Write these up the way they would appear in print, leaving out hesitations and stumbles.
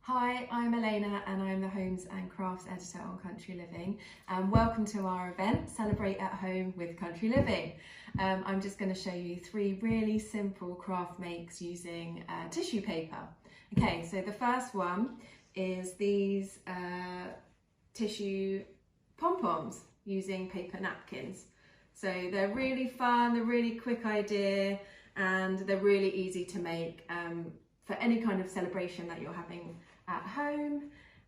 Hi, I'm Elena and I'm the Homes and Crafts Editor on Country Living, and welcome to our event, Celebrate at Home with Country Living. I'm just going to show you 3 really simple craft makes using tissue paper. Okay, so the first one is these tissue pom-poms using paper napkins. So they're really fun, they're a really quick idea, and they're really easy to make for any kind of celebration that you're having at home,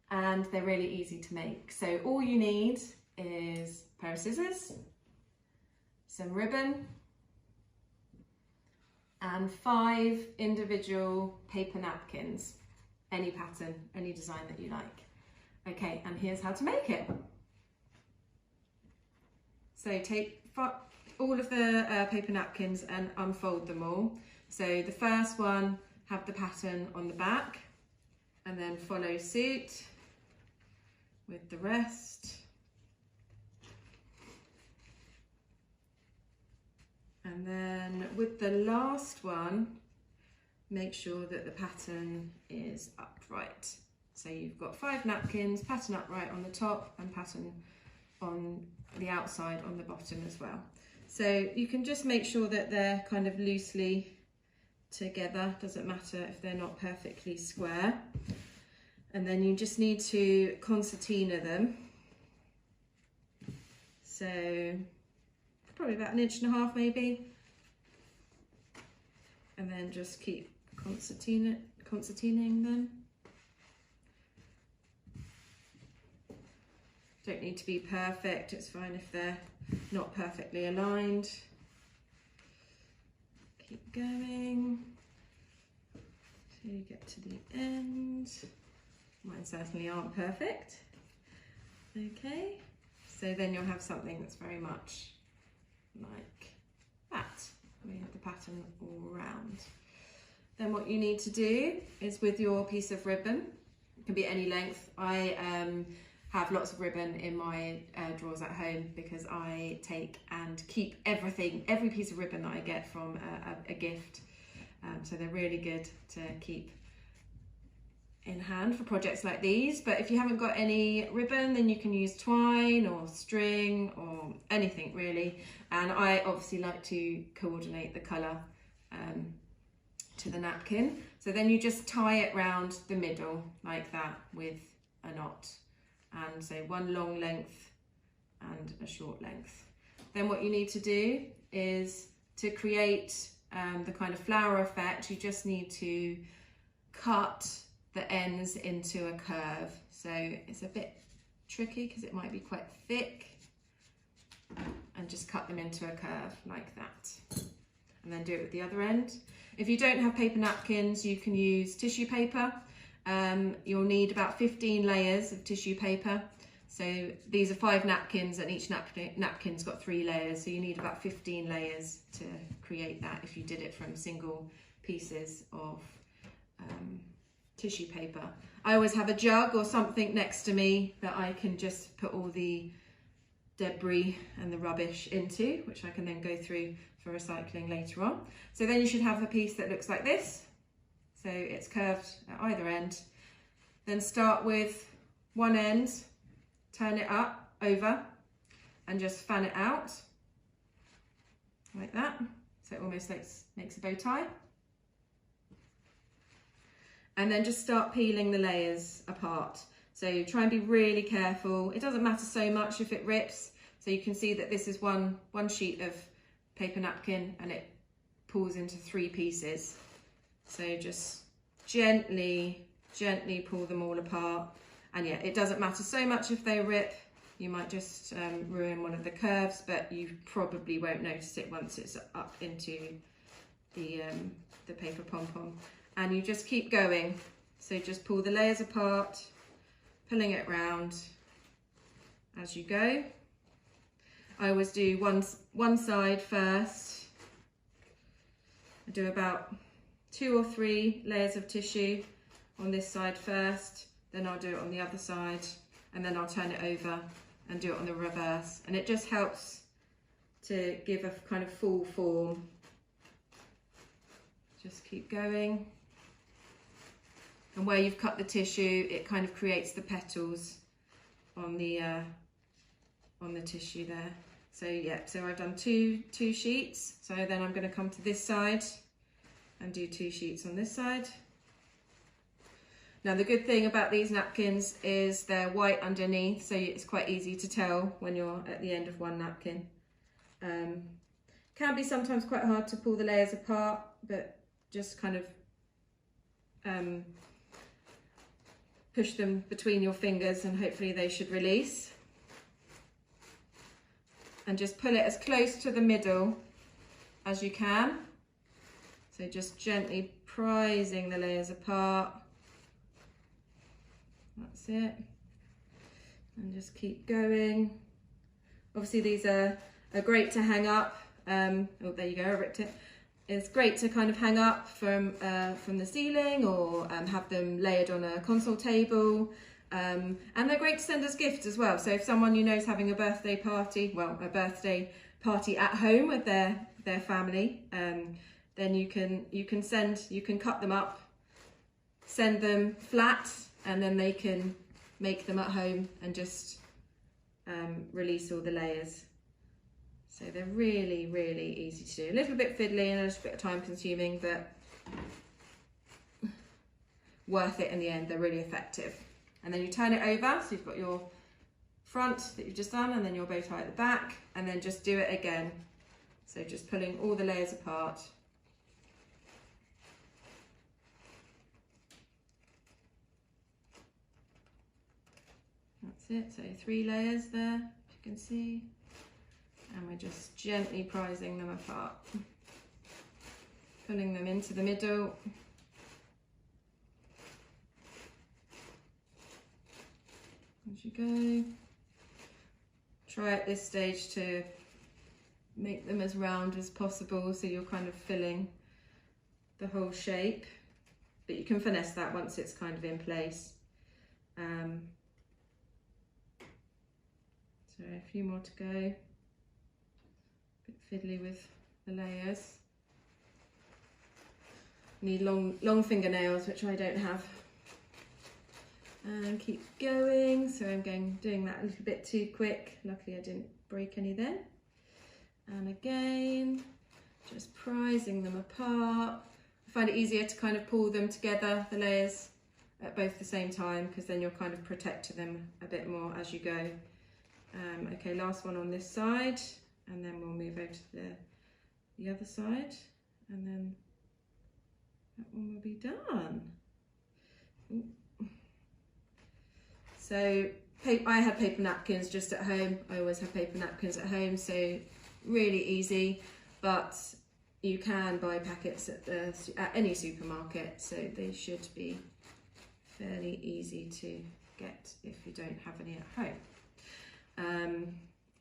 and they're really easy to make. So all you need is a pair of scissors, some ribbon, and 5 individual paper napkins, any pattern, any design that you like. Okay, and here's how to make it. So take all of the paper napkins and unfold them all. So the first one, have the pattern on the back, and then follow suit with the rest. And then with the last one, make sure that the pattern is upright. So you've got 5 napkins, pattern upright on the top and pattern on the outside on the bottom as well. So you can just make sure that they're kind of loosely together, doesn't matter if they're not perfectly square. And then you just need to concertina them. So probably about 1.5 inches maybe. And then just keep concertinaing them. Don't need to be perfect, it's fine if they're not perfectly aligned. Keep going till you get to the end. Mine certainly aren't perfect. Okay, so then you'll have something that's very much like that. We have the pattern all round. Then what you need to do is with your piece of ribbon, it can be any length. I have lots of ribbon in my drawers at home because I take and keep everything, every piece of ribbon that I get from a gift. So they're really good to keep in hand for projects like these. But if you haven't got any ribbon, then you can use twine or string or anything really. And I obviously like to coordinate the colour to the napkin. So then you just tie it round the middle like that with a knot. And so 1 long length and a short length. Then what you need to do is to create the kind of flower effect, you just need to cut the ends into a curve. So it's a bit tricky because it might be quite thick, and just cut them into a curve like that. And then do it with the other end. If you don't have paper napkins, you can use tissue paper. You'll need about 15 layers of tissue paper. So these are 5 napkins and each napkin's got 3 layers. So you need about 15 layers to create that if you did it from single pieces of tissue paper. I always have a jug or something next to me that I can just put all the debris and the rubbish into, which I can then go through for recycling later on. So then you should have a piece that looks like this. So it's curved at either end. Then start with one end, turn it up, over, and just fan it out like that. So it almost makes a bow tie. And then just start peeling the layers apart. So try and be really careful. It doesn't matter so much if it rips. So you can see that this is one sheet of paper napkin and it pulls into 3 pieces. So just gently pull them all apart. And yeah, it doesn't matter so much if they rip. You might just ruin one of the curves, but you probably won't notice it once it's up into the paper pom-pom. And you just keep going. So just pull the layers apart, pulling it round as you go. I always do one side first. I do about 2 or 3 layers of tissue on this side first, then I'll do it on the other side, and then I'll turn it over and do it on the reverse. And it just helps to give a kind of full form. Just keep going. and where you've cut the tissue, it kind of creates the petals on the tissue there. So yeah, so I've done two sheets. So then I'm going to come to this side and do 2 sheets on this side. Now the good thing about these napkins is they're white underneath, so it's quite easy to tell when you're at the end of one napkin. Can be sometimes quite hard to pull the layers apart, but just kind of push them between your fingers and hopefully they should release. And just pull it as close to the middle as you can. So just gently prising the layers apart. That's it. And just keep going. Obviously these are great to hang up. Oh, there you go, I ripped it. It's great to kind of hang up from the ceiling, or have them layered on a console table. And they're great to send as gifts as well. So if someone you know is having a birthday party, well, a birthday party at home with their family, then you can cut them up, send them flat, and then they can make them at home and just release all the layers. So they're really, really easy to do. A little bit fiddly and a little bit time consuming, but worth it in the end. They're really effective. And then you turn it over, so you've got your front that you've just done, and then your bow tie at the back, and then just do it again. So just pulling all the layers apart. That's it, so 3 layers there, if you can see. And we're just gently prising them apart. Pulling them into the middle. As you go. Try at this stage to make them as round as possible, so you're kind of filling the whole shape. But you can finesse that once it's kind of in place. So a few more to go. A bit fiddly with the layers. Need long fingernails, which I don't have. And keep going. So I'm doing that a little bit too quick. Luckily I didn't break any then. And again, just prising them apart. I find it easier to kind of pull them together, the layers, at both the same time, because then you're kind of protecting them a bit more as you go. Okay, last one on this side, and then we'll move over to the other side, and then that one will be done. Ooh. So I have paper napkins just at home. I always have paper napkins at home, so really easy, but you can buy packets at any supermarket, so they should be fairly easy to get if you don't have any at home.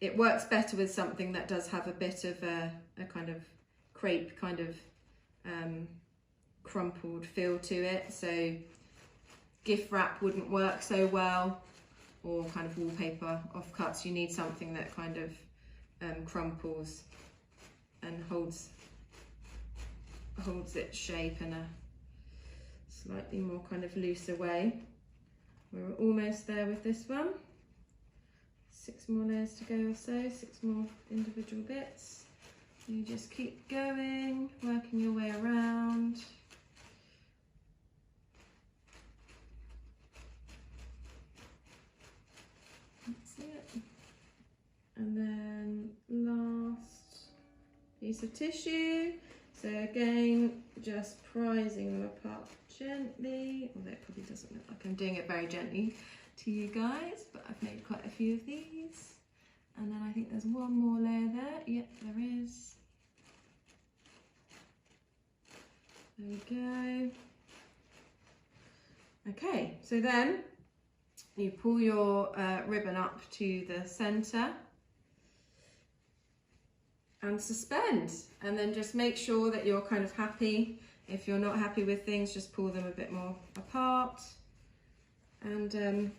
It works better with something that does have a bit of a kind of crepe kind of crumpled feel to it, so gift wrap wouldn't work so well, or kind of wallpaper offcuts. You need something that kind of crumples and holds its shape in a slightly more kind of looser way. We're almost there with this one. 6 more layers to go or so, 6 more individual bits. You just keep going, working your way around. That's it. And then last piece of tissue. So again, just prising them apart gently, although it probably doesn't look like I'm doing it very gently to you guys, but I've made quite a few of these. And then I think there's one more layer there. Yep, there is. There we go. Okay, so then you pull your ribbon up to the center and suspend, and then just make sure that you're kind of happy. If you're not happy with things, just pull them a bit more apart and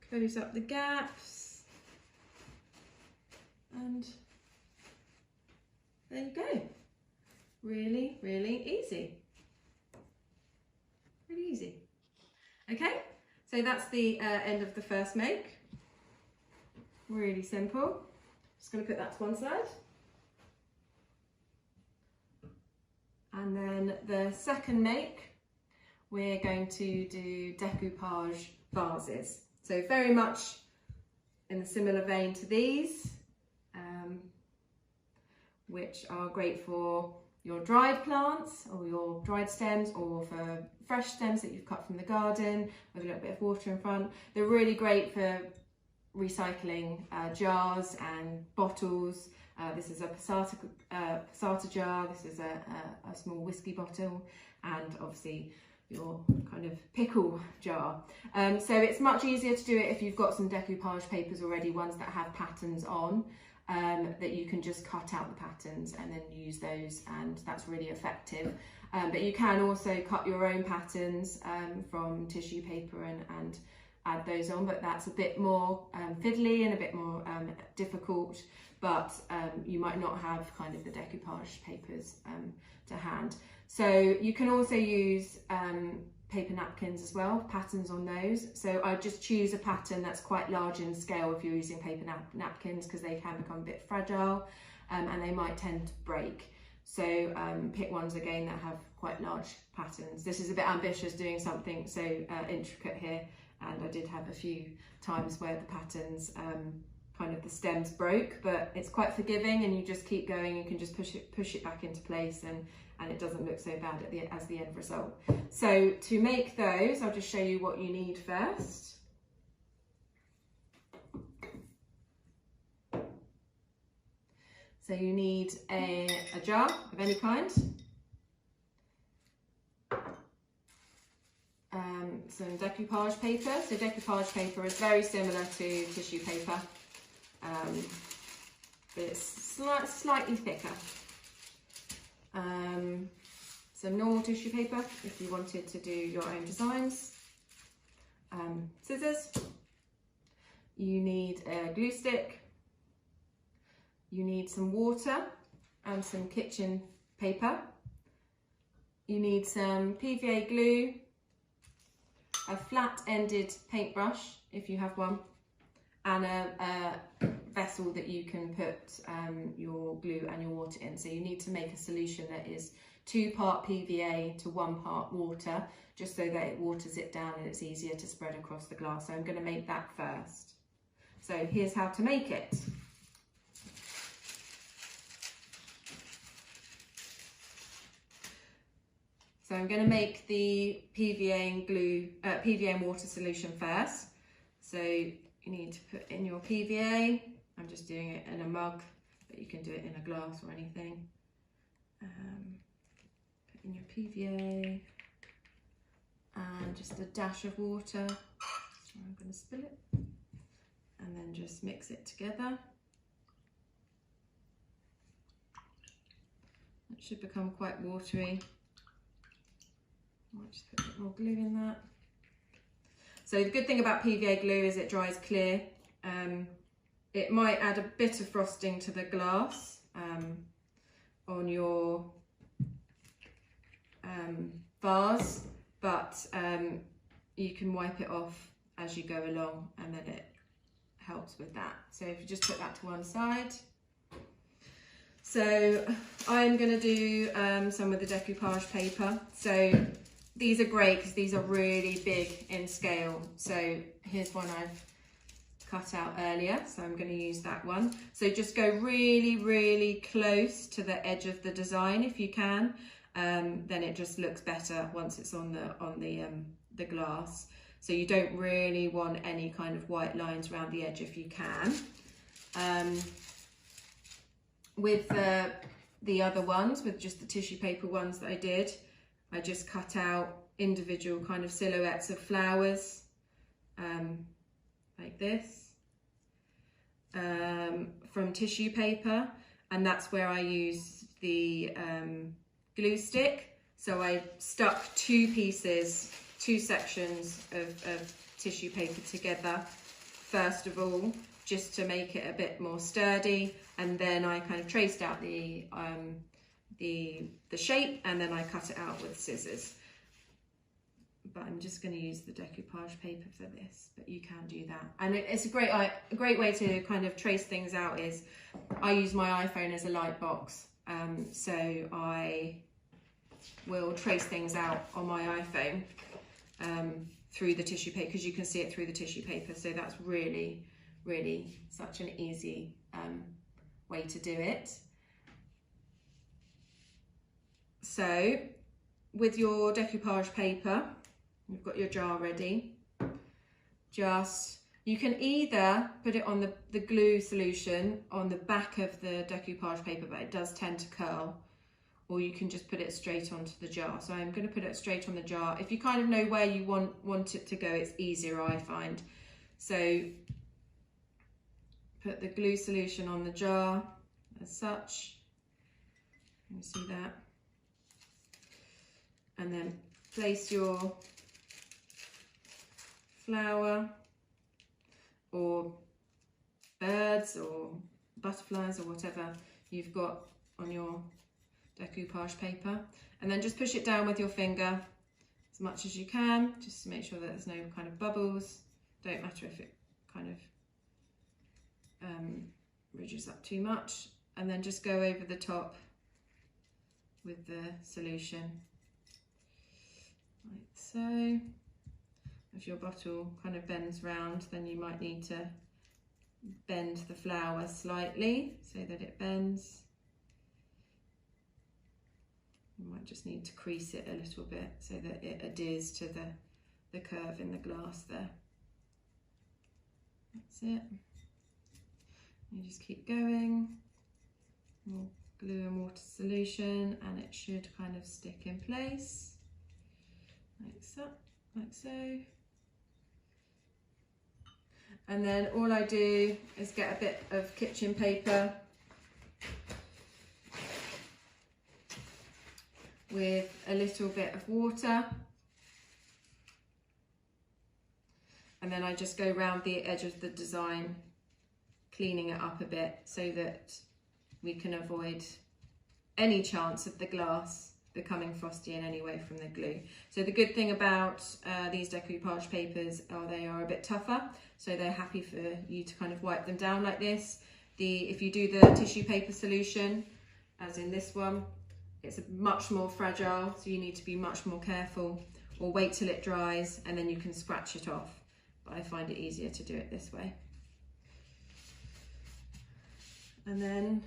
close up the gaps, and there you go. Really, really easy. So that's the end of the first make. Really simple. Just going to put that to one side. And then the second make, we're going to do decoupage vases. So very much in a similar vein to these, which are great for your dried plants or your dried stems, or for fresh stems that you've cut from the garden with a little bit of water in front. They're really great for recycling jars and bottles. This is a passata jar, this is a small whiskey bottle, and obviously your kind of pickle jar. So it's much easier to do it if you've got some decoupage papers already, ones that have patterns on, that you can just cut out the patterns and then use those, and that's really effective. But you can also cut your own patterns from tissue paper and add those on, but that's a bit more fiddly and a bit more difficult, but you might not have kind of the decoupage papers to hand. So you can also use paper napkins as well, patterns on those. So I just choose a pattern that's quite large in scale if you're using paper napkins, because they can become a bit fragile and they might tend to break. So pick ones again that have quite large patterns. This is a bit ambitious, doing something so intricate here, and I did have a few times where the patterns kind of the stems broke, but it's quite forgiving and you just keep going. You can just push it back into place, and it doesn't look so bad as the end result. So to make those, I'll just show you what you need first. So you need a jar of any kind, some decoupage paper. So decoupage paper is very similar to tissue paper, but it's slightly thicker. Some normal tissue paper if you wanted to do your own designs. Scissors. You need a glue stick. You need some water and some kitchen paper. You need some PVA glue, a flat-ended paintbrush if you have one, and a vessel that you can put your glue and your water in. So you need to make a solution that is 2 part PVA to 1 part water, just so that it waters it down and it's easier to spread across the glass. So I'm going to make that first. So here's how to make it. So I'm going to make the PVA and glue, PVA and water solution first. So you need to put in your PVA. I'm just doing it in a mug, but you can do it in a glass or anything. Put in your PVA and just a dash of water. So I'm going to spill it and then just mix it together. It should become quite watery. Might just put a bit more glue in that. So the good thing about PVA glue is it dries clear. It might add a bit of frosting to the glass on your vase, but you can wipe it off as you go along, and then it helps with that. So if you just put that to one side. So I'm going to do some of the decoupage paper. So these are great because these are really big in scale. So here's one I've cut out earlier, so I'm going to use that one. So just go really, really close to the edge of the design if you can. Then it just looks better once it's on the glass. So you don't really want any kind of white lines around the edge if you can. With the other ones, with just the tissue paper ones that I did, I just cut out individual kind of silhouettes of flowers, like this, from tissue paper, and that's where I used the glue stick. So I stuck two sections of tissue paper together, first of all, just to make it a bit more sturdy, and then I kind of traced out the shape, and then I cut it out with scissors. but I'm just going to use the decoupage paper for this, but you can do that. And it's a great way to kind of trace things out is I use my iPhone as a light box. So I will trace things out on my iPhone through the tissue paper, because you can see it through the tissue paper. So that's really, really such an easy way to do it. So with your decoupage paper, you've got your jar ready. You can either put it on the glue solution on the back of the decoupage paper, but it does tend to curl, or you can just put it straight onto the jar. So I'm going to put it straight on the jar. If you kind of know where you want it to go, it's easier, I find. So put the glue solution on the jar as such. Can you see that? And then place your flower or birds or butterflies or whatever you've got on your decoupage paper, and then just push it down with your finger as much as you can, just to make sure that there's no kind of bubbles. Don't matter if it kind of ridges up too much, and then just go over the top with the solution like so. If your bottle kind of bends round, then you might need to bend the flower slightly so that it bends. You might just need to crease it a little bit so that it adheres to the curve in the glass there. That's it. You just keep going. More glue and water solution, and it should kind of stick in place like so, like so. And then all I do is get a bit of kitchen paper with a little bit of water, and then I just go around the edge of the design, cleaning it up a bit so that we can avoid any chance of the glass becoming frosty in any way from the glue. So the good thing about these decoupage papers are they are a bit tougher, so they're happy for you to kind of wipe them down like this. If you do the tissue paper solution, as in this one, it's much more fragile, so you need to be much more careful, or wait till it dries and then you can scratch it off. But I find it easier to do it this way. And then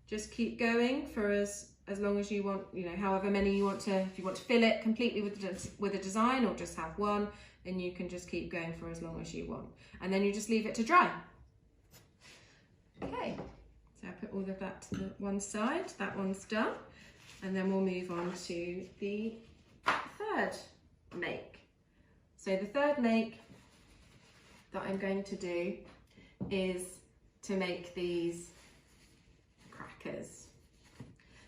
just keep going for as long as you want, you know, however many you want to. If you want to fill it completely with a design or just have one, then you can just keep going for as long as you want. And then you just leave it to dry. Okay, so I put all of that to the one side. That one's done. And then we'll move on to the third make. So the third make that I'm going to do is to make these crackers.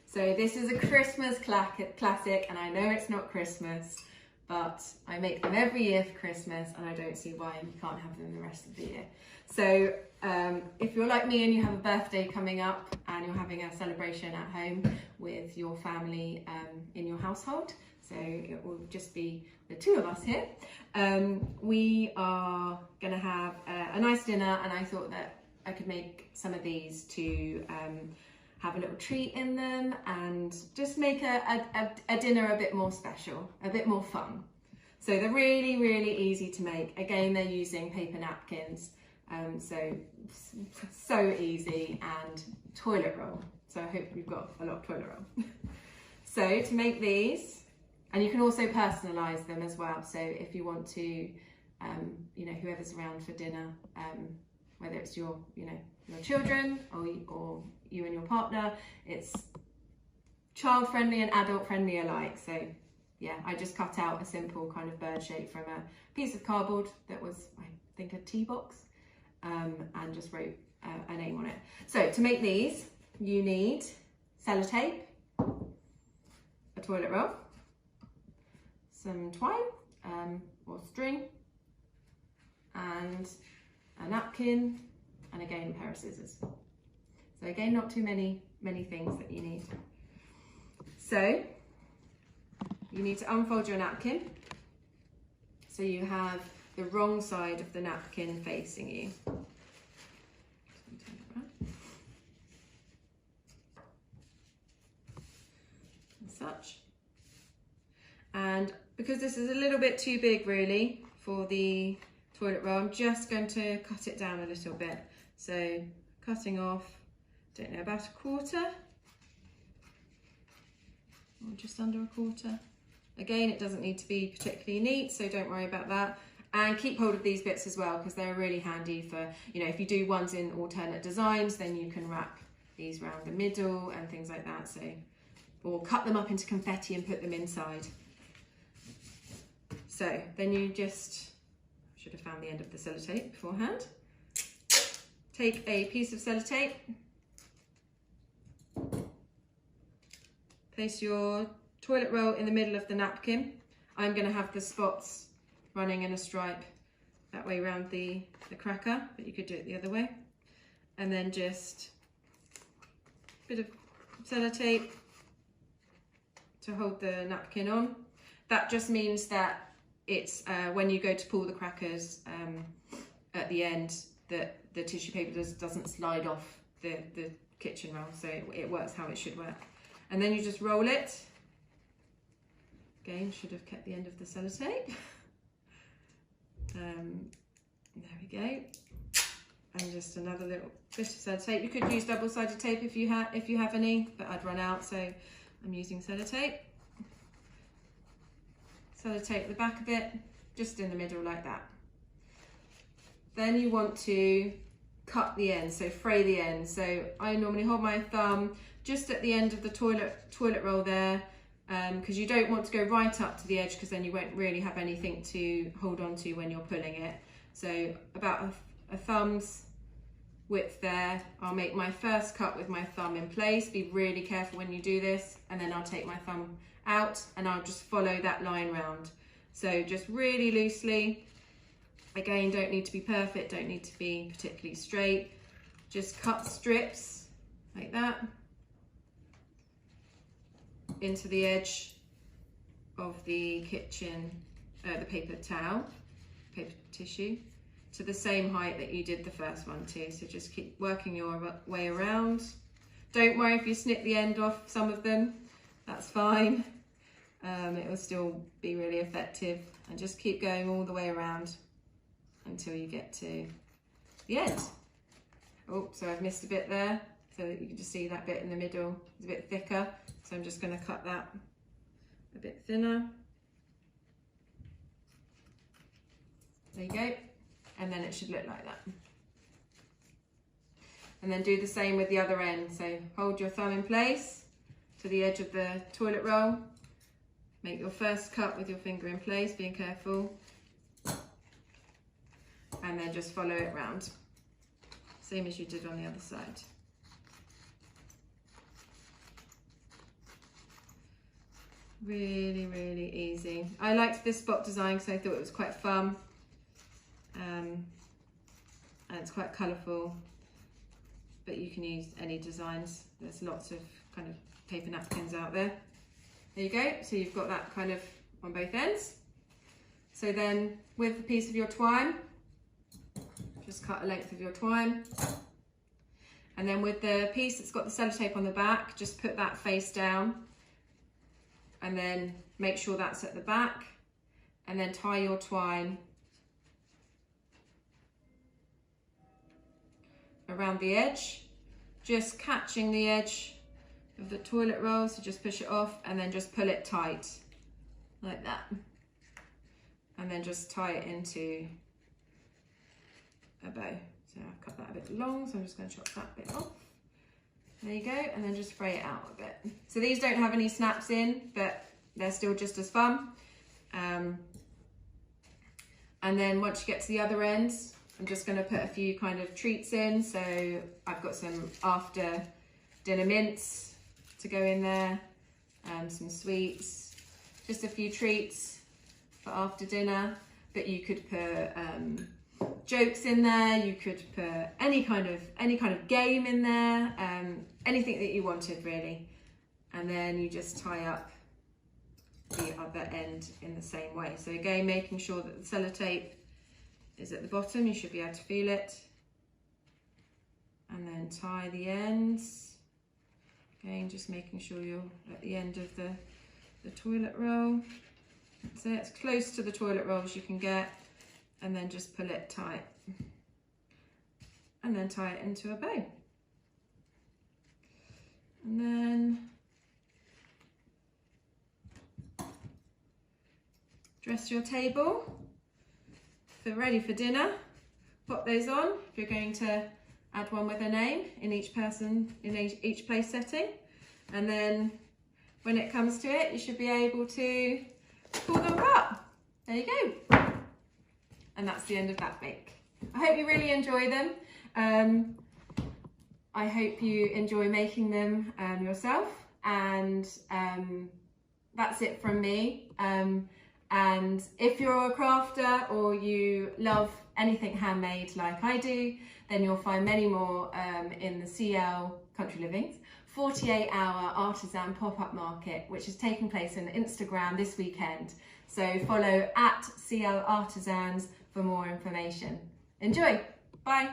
So this is a Christmas classic, and I know it's not Christmas, but I make them every year for Christmas, and I don't see why you can't have them the rest of the year. So if you're like me and you have a birthday coming up and you're having a celebration at home with your family in your household, so it will just be the two of us here, we are going to have a nice dinner, and I thought that I could make some of these to have a little treat in them and just make a dinner a bit more special, a bit more fun. So they're really, really easy to make. Again, they're using paper napkins, so easy, and toilet roll. So I hope you've got a lot of toilet roll. So to make these, and you can also personalise them as well. So if you want to, you know, whoever's around for dinner, whether it's your children or you and your partner, it's child friendly and adult friendly alike. So yeah, I just cut out a simple kind of bird shape from a piece of cardboard that was, I think, a tea box, and just wrote a name on it. So to make these, you need sellotape, a toilet roll, some twine or string, and a napkin, and again a pair of scissors. So again, not too many things that you need. So you need to unfold your napkin so you have the wrong side of the napkin facing you. And such. And because this is a little bit too big really for the toilet roll, I'm just going to cut it down a little bit. So cutting off, don't know, about 1/4 or just under 1/4. Again, it doesn't need to be particularly neat, so don't worry about that. And keep hold of these bits as well, because they're really handy for, you know, if you do ones in alternate designs, then you can wrap these around the middle and things like that. So, or cut them up into confetti and put them inside. So then you just, should have found the end of the sellotape beforehand. Take a piece of sellotape, place your toilet roll in the middle of the napkin. I'm going to have the spots running in a stripe that way around the cracker, but you could do it the other way. And then just a bit of sellotape to hold the napkin on. That just means that it's when you go to pull the crackers at the end, that the tissue paper doesn't slide off the kitchen roll, so it works how it should work. And then you just roll it. Again, should have kept the end of the sellotape. There we go. And just another little bit of sellotape. You could use double-sided tape if you have any, but I'd run out, so I'm using sellotape. Sellotape the back of it, just in the middle like that. Then you want to cut the end, so fray the end. So I normally hold my thumb just at the end of the toilet roll there, because you don't want to go right up to the edge, because then you won't really have anything to hold on to when you're pulling it. So about a thumb's width there. I'll make my first cut with my thumb in place. Be really careful when you do this, and then I'll take my thumb out and I'll just follow that line round. So just really loosely. Again, don't need to be perfect, don't need to be particularly straight. Just cut strips like that into the edge of the kitchen, the paper towel, paper tissue, to the same height that you did the first one too. So just keep working your way around. Don't worry if you snip the end off some of them, that's fine. It will still be really effective, and just keep going all the way around until you get to the end. Oh, so I've missed a bit there, so you can just see that bit in the middle is a bit thicker, so I'm just going to cut that a bit thinner. There you go, and then it should look like that. And then do the same with the other end, so hold your thumb in place to the edge of the toilet roll. Make your first cut with your finger in place, being careful, and then just follow it round, same as you did on the other side. Really, really easy. I liked this spot design because I thought it was quite fun, and it's quite colourful, but you can use any designs. There's lots of kind of paper napkins out there. There you go, so you've got that kind of on both ends. So then with a piece of your twine, just cut a length of your twine. And then with the piece that's got the sellotape on the back, just put that face down, and then make sure that's at the back, and then tie your twine around the edge, just catching the edge of the toilet roll, so just push it off and then just pull it tight like that, and then just tie it into a bow. So I've cut that a bit long, so I'm just going to chop that bit off. There you go, and then just fray it out a bit. So these don't have any snaps in, but they're still just as fun. And then once you get to the other ends, I'm just going to put a few kind of treats in. So I've got some after dinner mints to go in there, some sweets, just a few treats for after dinner. But you could put jokes in there, you could put any kind of game in there, anything that you wanted really. And then you just tie up the other end in the same way. So again, making sure that the sellotape is at the bottom, you should be able to feel it. And then tie the ends. Again, just making sure you're at the end of the toilet roll. So it's close to the toilet roll as you can get, and then just pull it tight. And then tie it into a bow. And then dress your table for ready for dinner. Pop those on if you're going to add one with a name in each person, in each place setting. And then when it comes to it, you should be able to pull them up. There you go. And that's the end of that bake. I hope you really enjoy them. I hope you enjoy making them yourself. And that's it from me. And if you're a crafter or you love anything handmade like I do, then you'll find many more in the CL Country Living's 48-hour artisan pop-up market, which is taking place on Instagram this weekend. So follow @CL Artisans for more information. Enjoy. Bye.